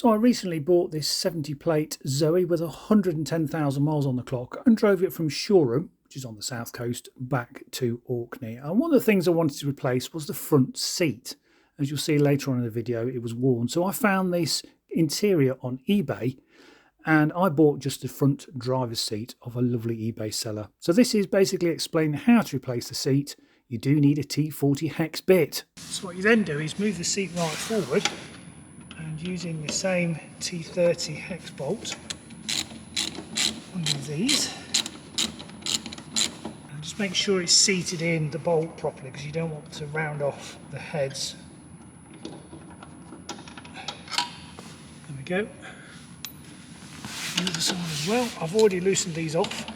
So I recently bought this 70 plate Zoe with 110,000 miles on the clock and drove it from Shoreham, which is on the south coast, back to Orkney. And one of the things I wanted to replace was the front seat. As you'll see later on in the video, it was worn. So I found this interior on eBay and I bought just the front driver's seat of a lovely eBay seller. So this is basically explaining how to replace the seat. You do need a T40 hex bit. So what you then do is move the seat right forward, and using the same T30 hex bolt under these, and just make sure it's seated in the bolt properly because you don't want to round off the heads. There we go. The other side as well. I've already loosened these off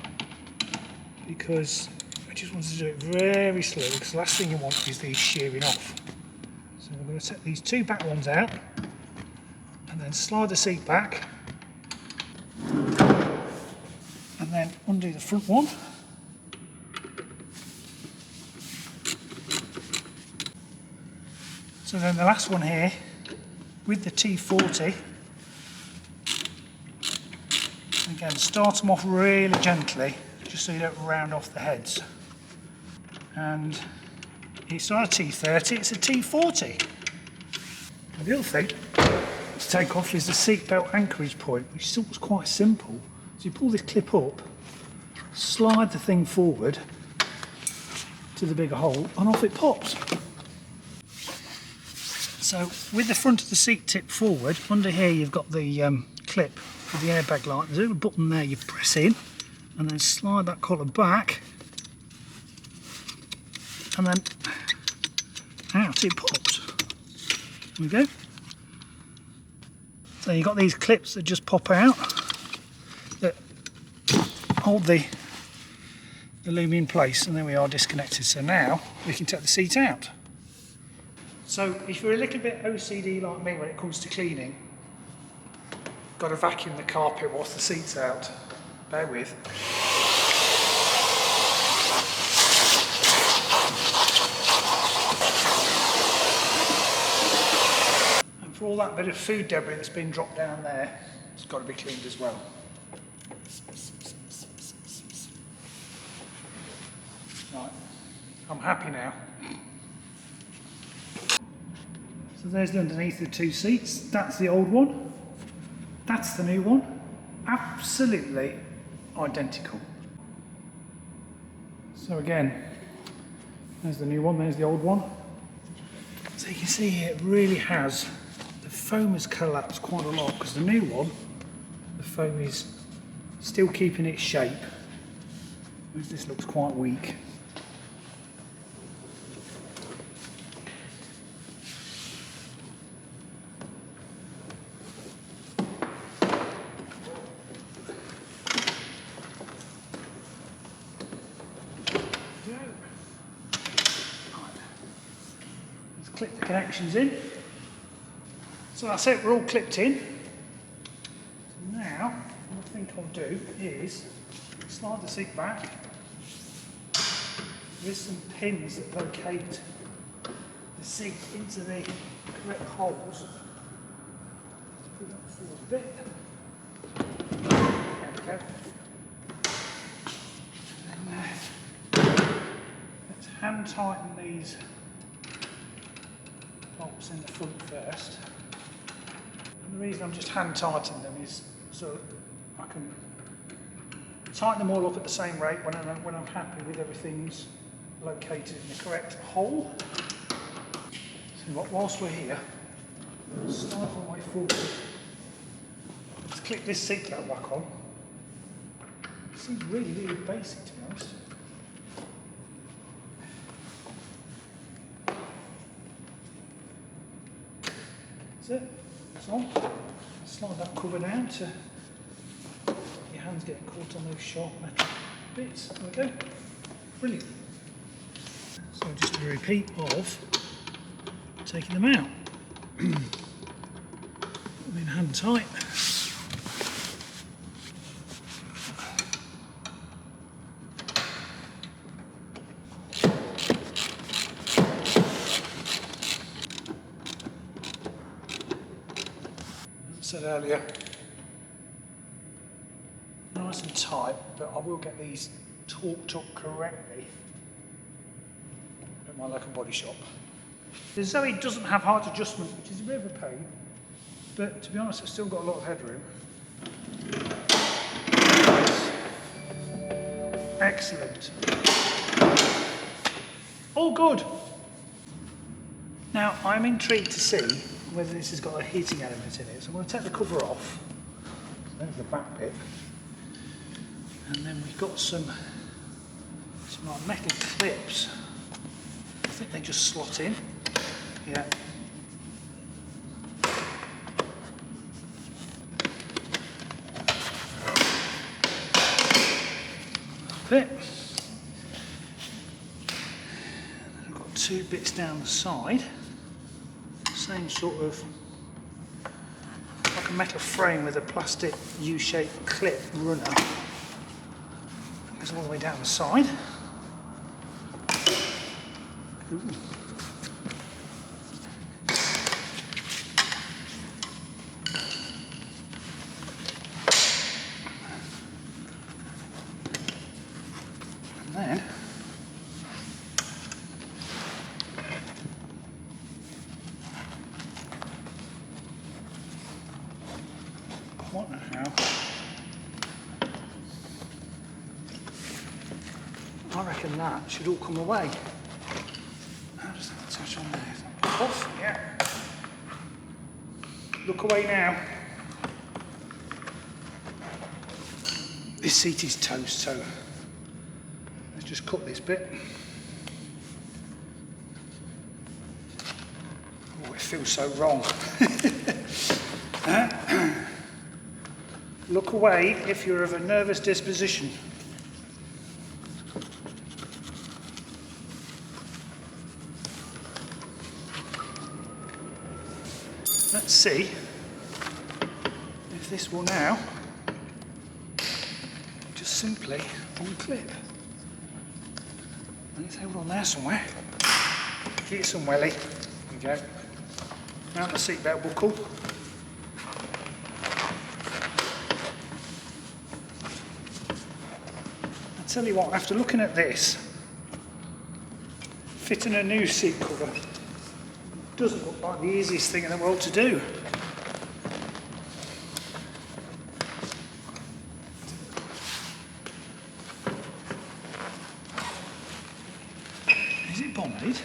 because I just wanted to do it very slowly, because the last thing you want is these shearing off. So we're going to take these two back ones out and then slide the seat back and then undo the front one. So then the last one here with the T40, again start them off really gently just so you don't round off the heads. And it's not a T30, it's a T40. And the other thing to take off is the seatbelt anchorage point, which is always quite simple. So you pull this clip up, slide the thing forward to the bigger hole, and off it pops. So with the front of the seat tipped forward, under here you've got the clip for the airbag light. There's a little button there you press in, and then slide that collar back, and then out it pops. There we go. So you've got these clips that just pop out that hold the loom in place, and there we are, disconnected. So now we can take the seat out. So if you're a little bit OCD like me when it comes to cleaning, got to vacuum the carpet whilst the seat's out. Bear with. For all that bit of food debris that's been dropped down there, it's got to be cleaned as well. Right, I'm happy now. So there's the underneath the two seats. That's the old one. That's the new one. Absolutely identical. So again, there's the new one, there's the old one. So you can see here it really has, the foam has collapsed quite a lot, because the new one, the foam is still keeping its shape, whereas this looks quite weak. Let's clip the connections in. So that's it, we're all clipped in. So now, what I think I'll do is slide the seat back with some pins that locate the seat into the correct holes. Put that forward a bit. There we go. And let's hand tighten these bolts in the front first. And the reason I'm just hand tightening them is so I can tighten them all up at the same rate when I'm happy with everything's located in the correct hole. So whilst we're here, slide my way forward. Let's click this seat belt back on. It seems really, really basic, to be honest. That's it. It's on. Slide that cover down to your hands getting caught on those sharp metal bits. There we go. Brilliant. So just a repeat of taking them out. Put them in hand tight. said earlier, nice and tight, but I will get these torqued up correctly at my local body shop. The Zoe doesn't have height adjustment, which is a bit of a pain, but to be honest, I've still got a lot of headroom. Excellent. All good. Now, I'm intrigued to see whether this has got a heating element in it, so I'm going to take the cover off. There's the back bit. And then we've got some like metal clips. I think they just slot in. Yeah. Bit. I've got two bits down the side. Same sort of, like a metal frame with a plastic U-shaped clip runner. Goes all the way down the side. Ooh. And then what the hell? I reckon that should all come away. How does that attach on there? Off? Yeah. Look away now. This seat is toast, so let's just cut this bit. Oh, it feels so wrong. Look away if you're of a nervous disposition. Let's see if this will now just simply unclip. And it's over on there somewhere. Get it some welly. There we go. Mount the seatbelt buckle. I tell you what, after looking at this, fitting a new seat cover doesn't look like the easiest thing in the world to do. Is it bonded?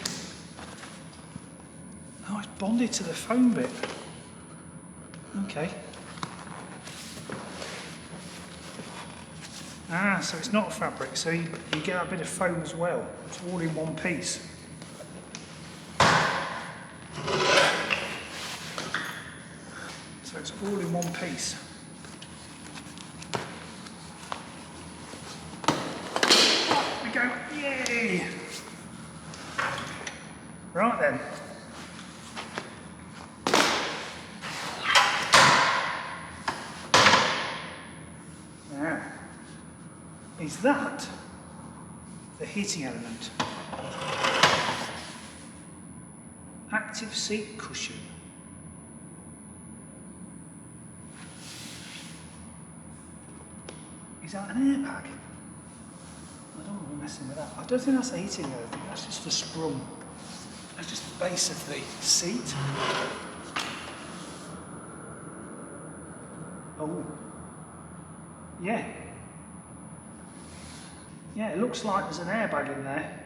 Oh, it's bonded to the foam bit. Okay. Ah, so it's not fabric, so you get a bit of foam as well. It's all in one piece. So it's all in one piece. There we go, yay! Right then. Now, is that the heating element? Active seat cushion. Is that an airbag? I don't want to be messing with that. I don't think that's a heating element, that's just the sprung. That's just the base of the seat. Oh. Yeah. Yeah, it looks like there's an airbag in there.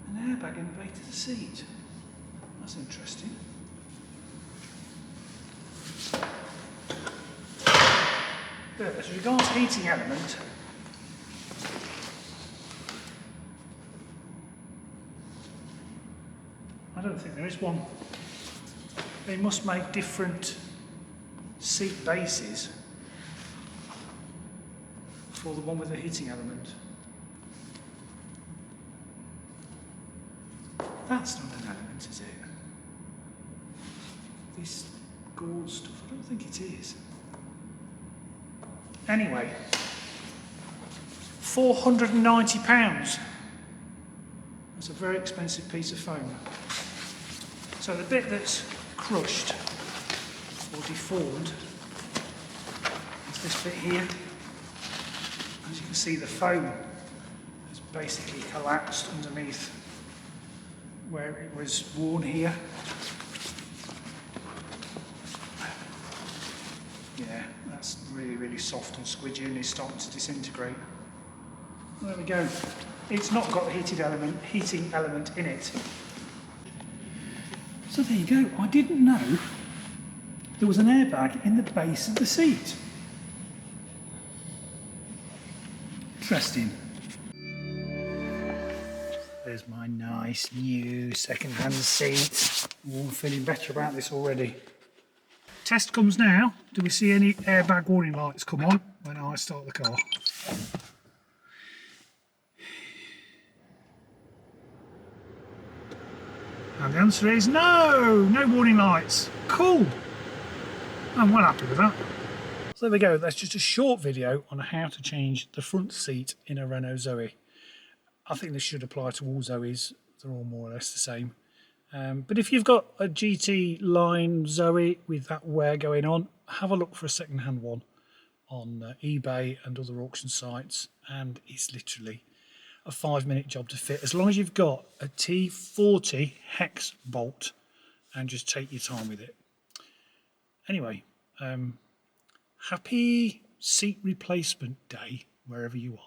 An airbag in the base of the seat. That's interesting. But as regards heating element, I don't think there is one. They must make different seat bases for the one with the heating element. That's not an element, is it? This gold stuff, I don't think it is. Anyway, £490. That's a very expensive piece of foam. So the bit that's crushed, or deformed is this bit here. As you can see, the foam has basically collapsed underneath where it was worn here. Yeah, that's really, really soft and squidgy and is starting to disintegrate. Well, there we go. It's not got a heating element in it. So there you go. I didn't know there was an airbag in the base of the seat. Interesting. There's my nice new second-hand seat. Oh, I'm feeling better about this already. Test comes now. Do we see any airbag warning lights come on when I start the car? And the answer is no! No warning lights. Cool! I'm well happy with that. So there we go. That's just a short video on how to change the front seat in a Renault Zoe. I think this should apply to all Zoes. They're all more or less the same. But if you've got a GT line Zoe with that wear going on, have a look for a second-hand one on eBay and other auction sites, and it's literally a 5-minute job to fit, as long as you've got a T40 hex bolt and just take your time with it. Anyway, happy seat replacement day wherever you are.